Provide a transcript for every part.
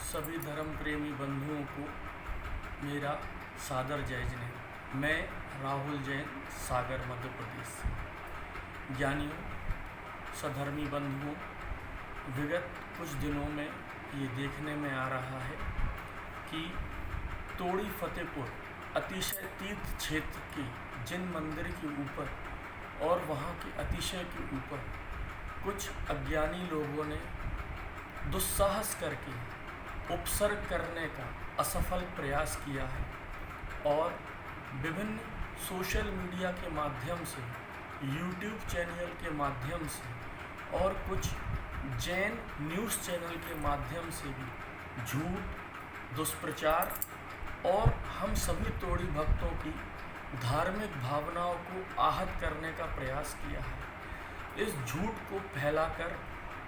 सभी धर्म प्रेमी बंधुओं को मेरा सादर जय जय। मैं राहुल जैन, सागर, मध्य प्रदेश से। ज्ञानियों, सधर्मी बंधुओं, विगत कुछ दिनों में ये देखने में आ रहा है कि तोड़ी फतेहपुर अतिशय तीर्थ क्षेत्र के जिन मंदिर के ऊपर और वहाँ के अतिशय के ऊपर कुछ अज्ञानी लोगों ने दुस्साहस करके उपसर्ग करने का असफल प्रयास किया है और विभिन्न सोशल मीडिया के माध्यम से, यूट्यूब चैनल के माध्यम से और कुछ जैन न्यूज़ चैनल के माध्यम से भी झूठ, दुष्प्रचार और हम सभी तोड़ी भक्तों की धार्मिक भावनाओं को आहत करने का प्रयास किया है। इस झूठ को फैलाकर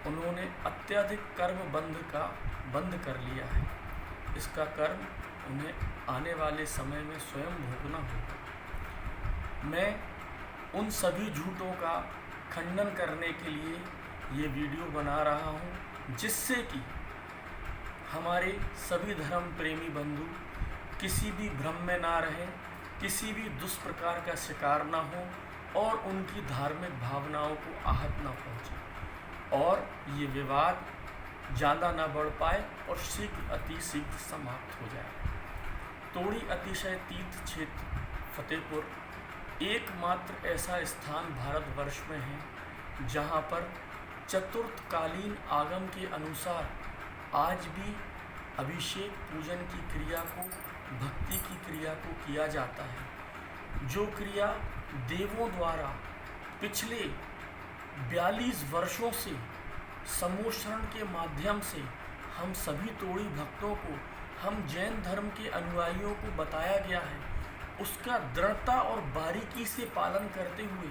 उन्होंने अत्यधिक कर्म बंद कर लिया है। इसका कर्म उन्हें आने वाले समय में स्वयं भोगना होगा। मैं उन सभी झूठों का खंडन करने के लिए ये वीडियो बना रहा हूँ, जिससे कि हमारे सभी धर्म प्रेमी बंधु किसी भी भ्रम में ना रहें, किसी भी दुष्प्रकार का शिकार ना हो और उनकी धार्मिक भावनाओं को आहत ना पहुँचे और ये विवाद ज़्यादा ना बढ़ पाए और अति शीघ्र समाप्त हो जाए। तोड़ी अतिशय तीर्थ क्षेत्र फतेहपुर एकमात्र ऐसा स्थान भारतवर्ष में है जहाँ पर चतुर्थकालीन आगम के अनुसार आज भी अभिषेक पूजन की क्रिया को, भक्ति की क्रिया को किया जाता है, जो क्रिया देवों द्वारा पिछले 42 वर्षों से समोषण के माध्यम से हम सभी तोड़ी भक्तों को, हम जैन धर्म के अनुयायियों को बताया गया है। उसका दृढ़ता और बारीकी से पालन करते हुए,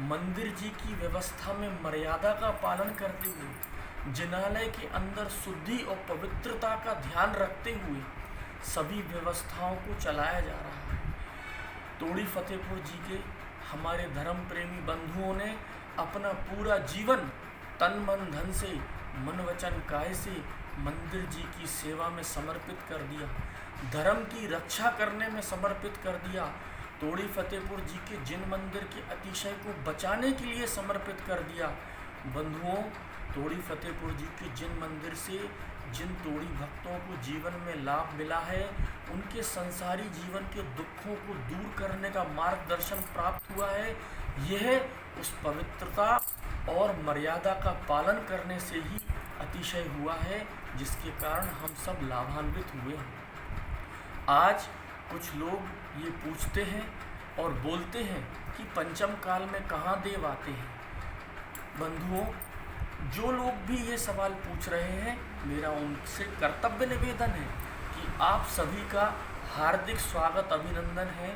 मंदिर जी की व्यवस्था में मर्यादा का पालन करते हुए, जिनालय के अंदर शुद्धि और पवित्रता का ध्यान रखते हुए सभी व्यवस्थाओं को चलाया जा रहा है। तोड़ी फतेहपुर जी के हमारे धर्म प्रेमी बंधुओं ने अपना पूरा जीवन तन मन धन से, मन वचन काय से मंदिर जी की सेवा में समर्पित कर दिया, धर्म की रक्षा करने में समर्पित कर दिया, तोड़ी फतेहपुर जी के जिन मंदिर के अतिशय को बचाने के लिए समर्पित कर दिया। बंधुओं, तोड़ी फतेहपुर जी के जिन मंदिर से जिन तोड़ी भक्तों को जीवन में लाभ मिला है, उनके संसारी जीवन के दुखों को दूर करने का मार्गदर्शन प्राप्त हुआ है। यह उस पवित्रता और मर्यादा का पालन करने से ही अतिशय हुआ है, जिसके कारण हम सब लाभान्वित हुए हैं। आज कुछ लोग ये पूछते हैं और बोलते हैं कि पंचम काल में कहाँ देव आते हैं। बंधुओं, जो लोग भी ये सवाल पूछ रहे हैं, मेरा उनसे कर्तव्य निवेदन है कि आप सभी का हार्दिक स्वागत, अभिनंदन है।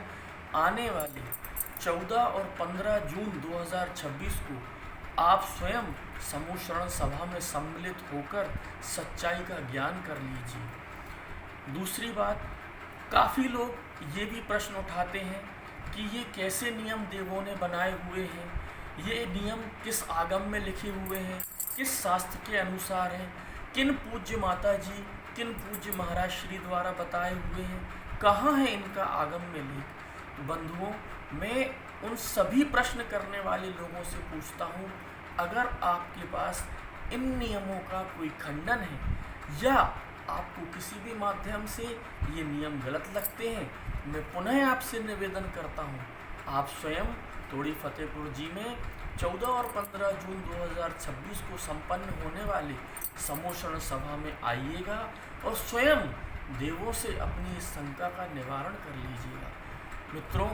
आने वाले 14 और 15 जून 2026 को आप स्वयं समूह सभा में सम्मिलित होकर सच्चाई का ज्ञान कर लीजिए। दूसरी बात, काफ़ी लोग ये भी प्रश्न उठाते हैं कि ये कैसे नियम देवों ने बनाए हुए हैं, ये नियम किस आगम में लिखे हुए हैं, किस शास्त्र के अनुसार हैं, किन पूज्य माता जी, किन पूज्य महाराज श्री द्वारा बताए हुए हैं, कहाँ है इनका आगम में लेख। बंधुओं, मैं उन सभी प्रश्न करने वाले लोगों से पूछता हूँ, अगर आपके पास इन नियमों का कोई खंडन है या आपको किसी भी माध्यम से ये नियम गलत लगते हैं, मैं पुनः आपसे निवेदन करता हूँ, आप स्वयं तोड़ी फतेहपुर जी में 14 और 15 जून 2026 को संपन्न होने वाले समोषण सभा में आइएगा और स्वयं देवों से अपनी इस शंका का निवारण कर लीजिएगा। मित्रों,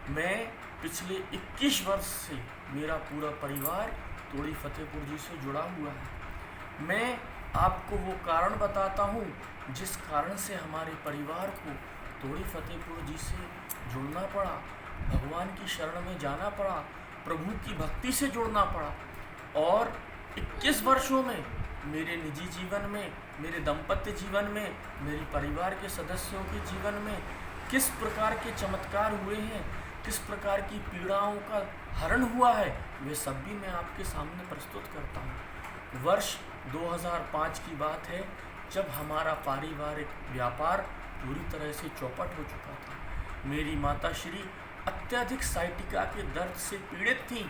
मैं पिछले 21 वर्ष से मेरा पूरा परिवार तोड़ी फतेहपुर जी से जुड़ा हुआ है। मैं आपको वो कारण बताता हूँ जिस कारण से हमारे परिवार को तोड़ी फतेहपुर जी से जुड़ना पड़ा, भगवान की शरण में जाना पड़ा, प्रभु की भक्ति से जुड़ना पड़ा। और 21 वर्षों में मेरे निजी जीवन में, मेरे दाम्पत्य जीवन में, मेरे परिवार के सदस्यों के जीवन में किस प्रकार के चमत्कार हुए हैं, किस प्रकार की पीड़ाओं का हरण हुआ है, वे सब भी मैं आपके सामने प्रस्तुत करता हूँ। वर्ष 2005 की बात है, जब हमारा पारिवारिक व्यापार पूरी तरह से चौपट हो चुका था। मेरी माता श्री अत्यधिक साइटिका के दर्द से पीड़ित थीं,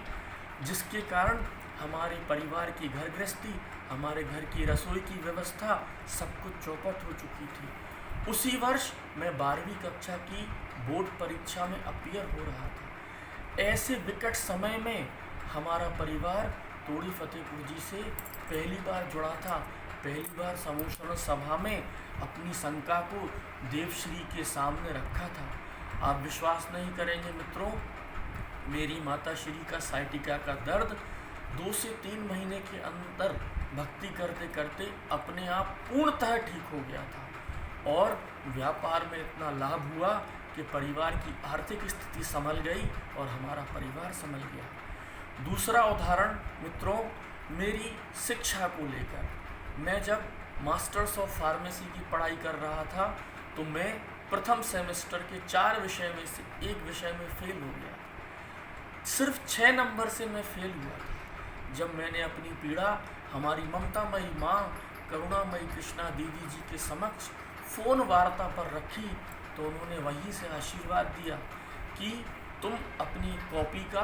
जिसके कारण हमारे परिवार की घर गृहस्थी, हमारे घर की रसोई की व्यवस्था सब कुछ चौपट हो चुकी थी। उसी वर्ष मैं 12वीं कक्षा की बोर्ड परीक्षा में अपीयर हो रहा था। ऐसे विकट समय में हमारा परिवार तोड़ी फतेहपुर जी से पहली बार जुड़ा था। पहली बार समूह सभा में अपनी शंका को देवश्री के सामने रखा था। आप विश्वास नहीं करेंगे मित्रों, मेरी माता श्री का साइटिका का दर्द 2 से 3 महीने के अंदर भक्ति करते करते अपने आप पूर्णतः ठीक हो गया था और व्यापार में इतना लाभ हुआ कि परिवार की आर्थिक स्थिति संभल गई और हमारा परिवार संभल गया। दूसरा उदाहरण मित्रों, मेरी शिक्षा को लेकर, मैं जब मास्टर्स ऑफ फार्मेसी की पढ़ाई कर रहा था तो मैं प्रथम सेमेस्टर के 4 विषय में से एक विषय में फेल हो गया। सिर्फ 6 नंबर से मैं फेल हुआ था। जब मैंने अपनी पीड़ा हमारी ममतामयी माँ करुणामयी कृष्णा दीदी जी के समक्ष फ़ोन वार्ता पर रखी तो उन्होंने वहीं से आशीर्वाद दिया कि तुम अपनी कॉपी का,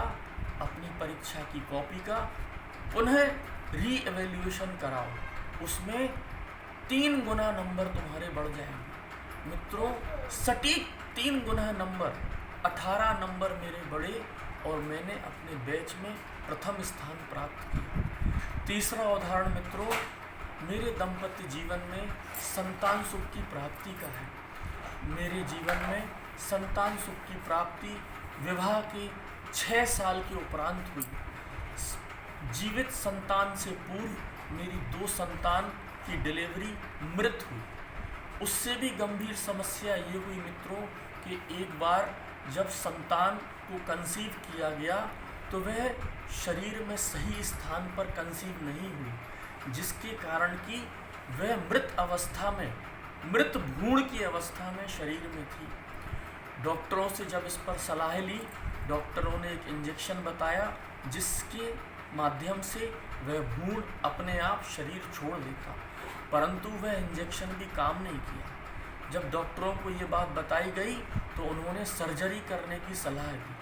अपनी परीक्षा की कॉपी का पुनः री एवेल्यूएशन कराओ, उसमें 3 गुना नंबर तुम्हारे बढ़ जाएंगे। मित्रों, सटीक 3 गुना नंबर, 18 नंबर मेरे बढ़े और मैंने अपने बैच में प्रथम स्थान प्राप्त किया। तीसरा उदाहरण मित्रों, मेरे दाम्पत्य जीवन में संतान सुख की प्राप्ति का है। मेरे जीवन में संतान सुख की प्राप्ति विवाह के 6 साल के उपरांत हुई। जीवित संतान से पूर्व मेरी 2 संतान की डिलीवरी मृत हुई। उससे भी गंभीर समस्या ये हुई मित्रों कि एक बार जब संतान को कंसीव किया गया तो वह शरीर में सही स्थान पर कंसीव नहीं हुई, जिसके कारण कि वह मृत अवस्था में, मृत भ्रूण की अवस्था में शरीर में थी। डॉक्टरों से जब इस पर सलाह ली, डॉक्टरों ने एक इंजेक्शन बताया जिसके माध्यम से वह भ्रूण अपने आप शरीर छोड़ देता, परंतु वह इंजेक्शन भी काम नहीं किया। जब डॉक्टरों को ये बात बताई गई तो उन्होंने सर्जरी करने की सलाह दी।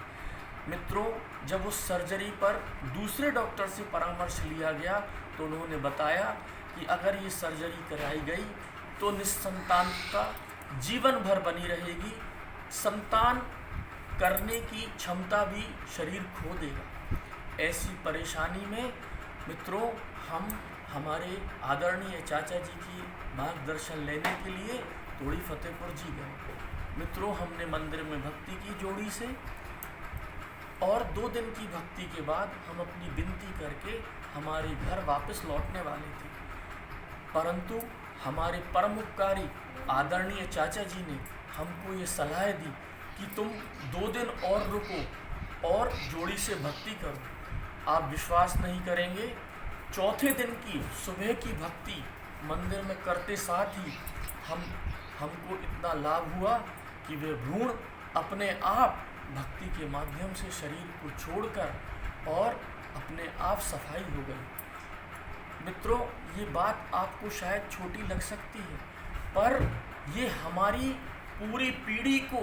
मित्रों, जब उस सर्जरी पर दूसरे डॉक्टर से परामर्श लिया गया तो उन्होंने बताया कि अगर ये सर्जरी कराई गई तो निस्संतानता जीवन भर बनी रहेगी, संतान करने की क्षमता भी शरीर खो देगा। ऐसी परेशानी में मित्रों हम हमारे आदरणीय चाचा जी की मार्गदर्शन लेने के लिए तोड़ी फतेहपुर जी गए। मित्रों, हमने मंदिर में भक्ति की जोड़ी से और 2 दिन की भक्ति के बाद हम अपनी विनती करके हमारे घर वापस लौटने वाले थे, परंतु हमारे परम उपकारी आदरणीय चाचा जी ने हमको ये सलाह दी कि तुम 2 दिन और रुको और जोड़ी से भक्ति करो। आप विश्वास नहीं करेंगे, चौथे दिन की सुबह की भक्ति मंदिर में करते साथ ही हमको इतना लाभ हुआ कि वे भ्रूण अपने आप भक्ति के माध्यम से शरीर को छोड़कर और अपने आप सफाई हो गई। मित्रों, ये बात आपको शायद छोटी लग सकती है, पर ये हमारी पूरी पीढ़ी को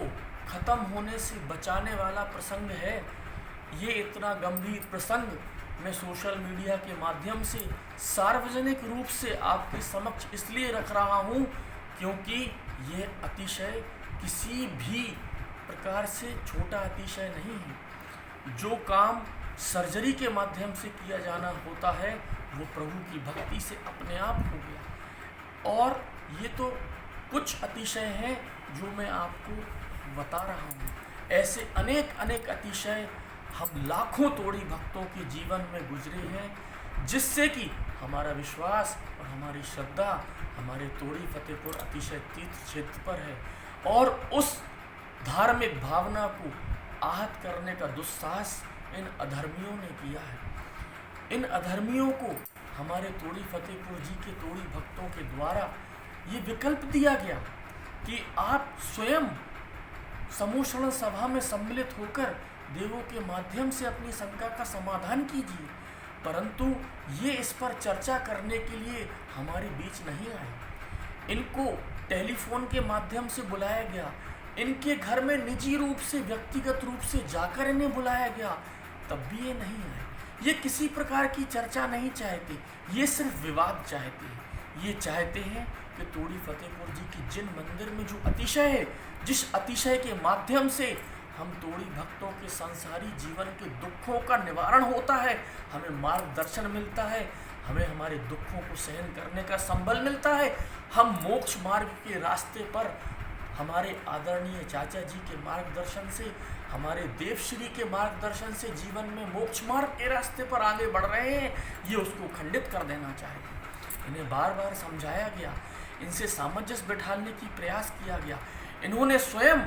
ख़त्म होने से बचाने वाला प्रसंग है। ये इतना गंभीर प्रसंग मैं सोशल मीडिया के माध्यम से सार्वजनिक रूप से आपके समक्ष इसलिए रख रहा हूँ क्योंकि ये अतिशय किसी भी प्रकार से छोटा अतिशय नहीं है। जो काम सर्जरी के माध्यम से किया जाना होता है वो प्रभु की भक्ति से अपने आप हो गया। और ये तो कुछ अतिशय हैं जो मैं आपको बता रहा हूँ। ऐसे अनेक अनेक अतिशय हम लाखों तोड़ी भक्तों के जीवन में गुजरे हैं, जिससे कि हमारा विश्वास और हमारी श्रद्धा हमारे तोड़ी फतेहपुर अतिशय तीर्थ क्षेत्र पर है। और उस धार्मिक भावना को आहत करने का दुस्साहस इन अधर्मियों ने किया है। इन अधर्मियों को हमारे तोड़ी फतेहपुर जी के तोड़ी भक्तों के द्वारा ये विकल्प दिया गया कि आप स्वयं समूह सभा में सम्मिलित होकर देवों के माध्यम से अपनी शंका का समाधान कीजिए, परंतु ये इस पर चर्चा करने के लिए हमारे बीच नहीं आए। इनको टेलीफोन के माध्यम से बुलाया गया, इनके घर में निजी रूप से व्यक्तिगत रूप से जाकर इन्हें बुलाया गया, तब भी ये नहीं आए। ये किसी प्रकार की चर्चा नहीं चाहते, ये सिर्फ विवाद चाहते हैं। ये चाहते हैं कि तोड़ी फतेहपुर जी की जिन मंदिर में जो अतिशय है, जिस अतिशय के माध्यम से हम तोड़ी भक्तों के संसारी जीवन के दुखों का निवारण होता है, हमें मार्गदर्शन मिलता है, हमें हमारे दुखों को सहन करने का संबल मिलता है, हम मोक्ष मार्ग के रास्ते पर हमारे आदरणीय चाचा जी के मार्गदर्शन से, हमारे देवश्री के मार्गदर्शन से जीवन में मोक्ष मार्ग के रास्ते पर आगे बढ़ रहे हैं, ये उसको खंडित कर देना चाहते। इन्हें बार बार समझाया गया, इनसे सामंजस्य बिठाने की प्रयास किया गया। इन्होंने स्वयं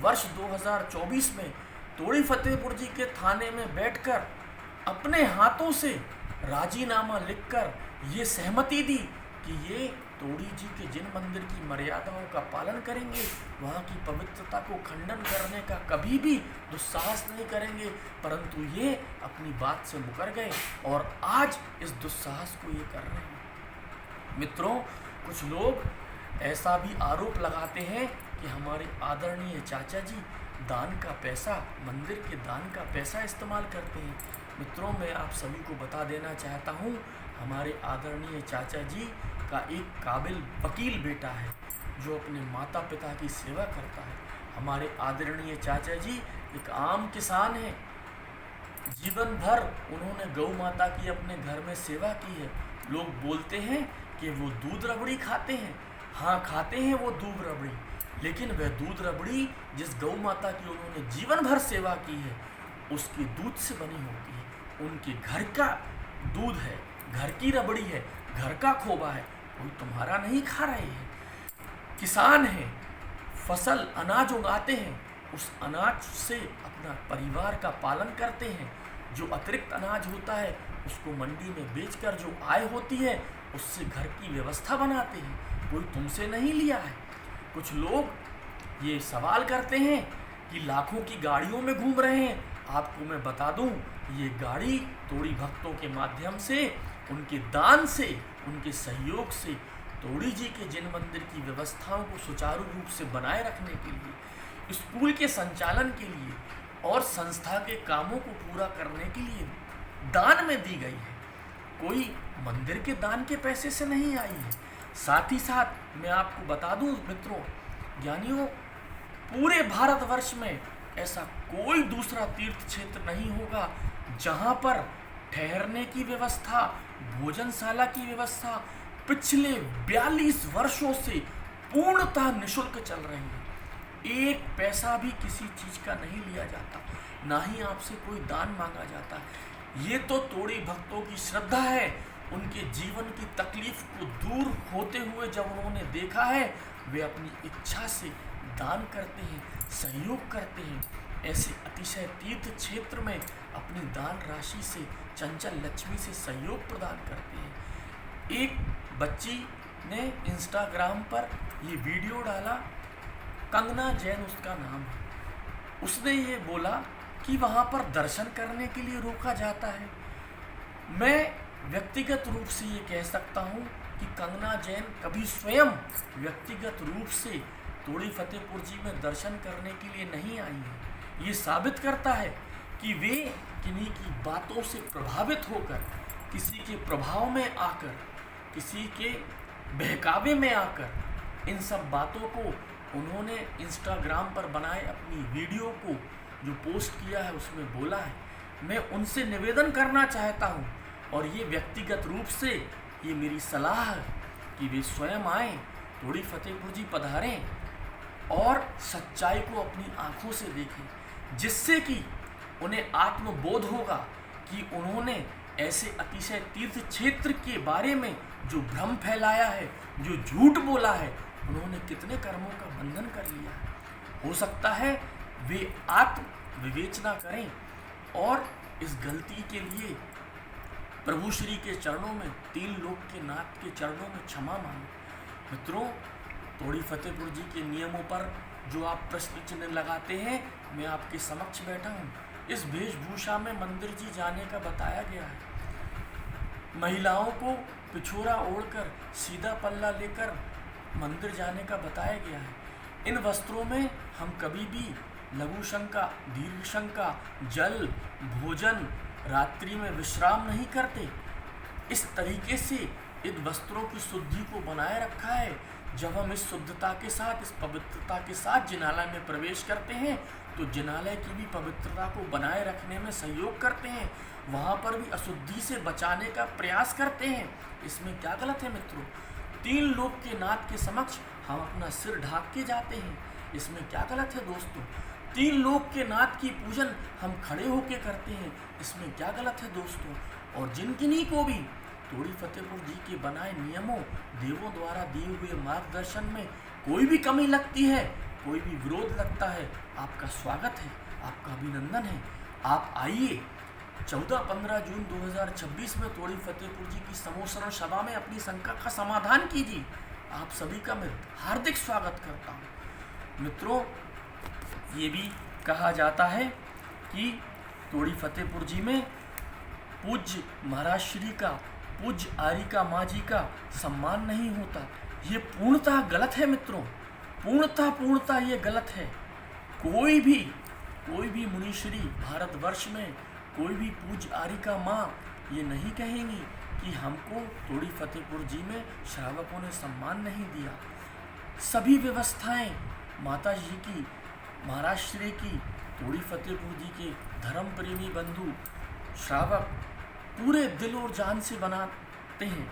वर्ष 2024 में तोड़ी फतेहपुर जी के थाने में बैठकर अपने हाथों से राजीनामा लिखकर ये सहमति दी कि ये तोड़ी जी के जिन मंदिर की मर्यादाओं का पालन करेंगे, वहाँ की पवित्रता को खंडन करने का कभी भी दुस्साहस नहीं करेंगे, परंतु ये अपनी बात से मुकर गए और आज इस दुस्साहस को ये कर रहे हैं। मित्रों, कुछ लोग ऐसा भी आरोप लगाते हैं कि हमारे आदरणीय चाचा जी दान का पैसा, मंदिर के दान का पैसा इस्तेमाल करते हैं। मित्रों, मैं आप सभी को बता देना चाहता हूँ, हमारे आदरणीय चाचा जी का एक काबिल वकील बेटा है जो अपने माता पिता की सेवा करता है। हमारे आदरणीय चाचा जी एक आम किसान हैं, जीवन भर उन्होंने गौ माता की अपने घर में सेवा की है। लोग बोलते हैं कि वो दूध रबड़ी खाते हैं, हाँ खाते हैं वो दूध रबड़ी, लेकिन वह दूध रबड़ी जिस गौ माता की उन्होंने जीवन भर सेवा की है उसके दूध से बनी होती है। उनके घर का दूध है, घर की रबड़ी है, घर का खोबा है, कोई तुम्हारा नहीं खा रहे हैं। किसान हैं, फसल अनाज उगाते हैं, उस अनाज से अपना परिवार का पालन करते हैं। जो अतिरिक्त अनाज होता है उसको मंडी में बेचकर जो आय होती है उससे घर की व्यवस्था बनाते हैं, कोई तुमसे नहीं लिया है। कुछ लोग ये सवाल करते हैं कि लाखों की गाड़ियों में घूम रहे हैं। आपको मैं बता दूं, ये गाड़ी तोड़ी भक्तों के माध्यम से, उनके दान से, उनके सहयोग से तोड़ी जी के जिन मंदिर की व्यवस्थाओं को सुचारू रूप से बनाए रखने के लिए, स्कूल के संचालन के लिए और संस्था के कामों को पूरा करने के लिए दान में दी गई है। कोई मंदिर के दान के पैसे से नहीं आई है। साथ ही साथ मैं आपको बता दूं मित्रों, ज्ञानियों, पूरे भारतवर्ष में ऐसा कोई दूसरा तीर्थ क्षेत्र नहीं होगा जहां पर ठहरने की व्यवस्था, भोजनशाला की व्यवस्था पिछले 42 वर्षों से पूर्णतः निःशुल्क चल रही है। एक पैसा भी किसी चीज का नहीं लिया जाता, ना ही आपसे कोई दान मांगा जाता। ये तो तोड़ी भक्तों की श्रद्धा है। उनके जीवन की तकलीफ को दूर होते हुए जब उन्होंने देखा है, वे अपनी इच्छा से दान करते हैं, सहयोग करते हैं। ऐसे अतिशय तीर्थ क्षेत्र में अपनी दान राशि से चंचल लक्ष्मी से सहयोग प्रदान करते हैं। एक बच्ची ने इंस्टाग्राम पर ये वीडियो डाला, कंगना जैन उसका नाम है। उसने ये बोला कि वहाँ पर दर्शन करने के लिए रोका जाता है। मैं व्यक्तिगत रूप से ये कह सकता हूँ कि कंगना जैन कभी स्वयं व्यक्तिगत रूप से तोड़ी फतेहपुर जी में दर्शन करने के लिए नहीं आई है। ये साबित करता है कि वे किन्हीं की बातों से प्रभावित होकर, किसी के प्रभाव में आकर, किसी के बहकावे में आकर इन सब बातों को उन्होंने इंस्टाग्राम पर बनाए अपनी वीडियो को जो पोस्ट किया है उसमें बोला है। मैं उनसे निवेदन करना चाहता हूँ और ये व्यक्तिगत रूप से ये मेरी सलाह है कि वे स्वयं आएँ, तोड़ी फतेहपुर जी पधारें और सच्चाई को अपनी आँखों से देखें, जिससे कि उन्हें आत्मबोध होगा कि उन्होंने ऐसे अतिशय तीर्थ क्षेत्र के बारे में जो भ्रम फैलाया है, जो झूठ बोला है, उन्होंने कितने कर्मों का बंधन कर लिया है। हो सकता है वे आत्म विवेचना करें और इस गलती के लिए प्रभु श्री के चरणों में, तीन लोक के नाथ के चरणों में क्षमा मांगे। मित्रों, तोड़ी फतेहपुर जी के नियमों पर जो आप प्रश्न चिन्ह लगाते हैं, मैं आपके समक्ष बैठा हूँ। इस वेशभूषा में मंदिर जी जाने का बताया गया है। महिलाओं को पिछोरा ओढ़कर, सीधा पल्ला लेकर मंदिर जाने का बताया गया है। इन वस्त्रों में हम कभी भी लघु शंका, दीर्घ शंका, जल, भोजन, रात्रि में विश्राम नहीं करते। इस तरीके से इन वस्त्रों की शुद्धि को बनाए रखा है। जब हम इस शुद्धता के साथ, इस पवित्रता के साथ जिनालय में प्रवेश करते हैं तो जिनालय की भी पवित्रता को बनाए रखने में सहयोग करते हैं, वहाँ पर भी अशुद्धि से बचाने का प्रयास करते हैं। इसमें क्या गलत है मित्रों? 3 लोक के नाथ के समक्ष हम अपना सिर ढाक के जाते हैं, इसमें क्या गलत है दोस्तों? 3 लोक के नाथ की पूजन हम खड़े होके करते हैं, इसमें क्या गलत है दोस्तों? और जिन किन्हीं को भी तोड़ी फतेहपुर जी के बनाए नियमों, देवों द्वारा दिए हुए मार्गदर्शन में कोई भी कमी लगती है, कोई भी विरोध लगता है, आपका स्वागत है, आपका अभिनंदन है। आप आइए 14-15 जून 2026 में तोड़ी फतेहपुर जी की समूह सभा में अपनी शंका का समाधान कीजिए। आप सभी का मैं हार्दिक स्वागत करता हूँ। मित्रों, ये भी कहा जाता है कि तोड़ी फतेहपुर जी में पूज्य महाराज श्री का, पूज्य आरिका माँ जी का सम्मान नहीं होता। ये पूर्णतः गलत है मित्रों, पूर्णतः ये गलत है। कोई भी मुनीश्री भारतवर्ष में, कोई भी पूज्य आरिका माँ ये नहीं कहेंगी कि हमको तोड़ी फतेहपुर जी में श्रावकों ने सम्मान नहीं दिया। सभी व्यवस्थाएं माता जी की, महाराज श्री की, तोड़ी फतेहपुर जी के धर्म प्रेमी बंधु श्रावक पूरे दिल और जान से बनाते हैं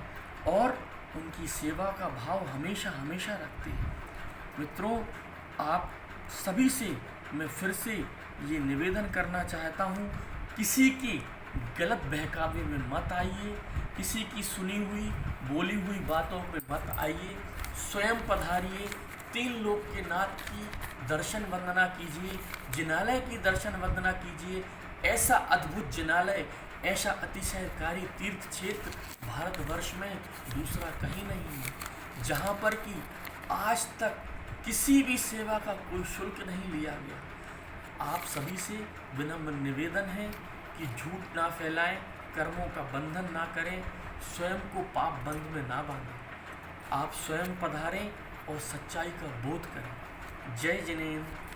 और उनकी सेवा का भाव हमेशा रखते हैं। मित्रों, आप सभी से मैं फिर से ये निवेदन करना चाहता हूँ, किसी की गलत बहकावे में मत आइए, किसी की सुनी हुई बोली हुई बातों पे मत आइए। स्वयं पधारिए, 3 लोक के नाथ की दर्शन वंदना कीजिए, जिनालय की दर्शन वंदना कीजिए। ऐसा अद्भुत जिनालय, ऐसा अतिशयकारी तीर्थ क्षेत्र भारतवर्ष में दूसरा कहीं नहीं है, जहाँ पर कि आज तक किसी भी सेवा का कोई शुल्क नहीं लिया गया। आप सभी से विनम्र निवेदन है कि झूठ ना फैलाएं, कर्मों का बंधन ना करें, स्वयं को पाप बंध में ना बांधें। आप स्वयं पधारें और सच्चाई का बोध करें। जय जिनेंद्र।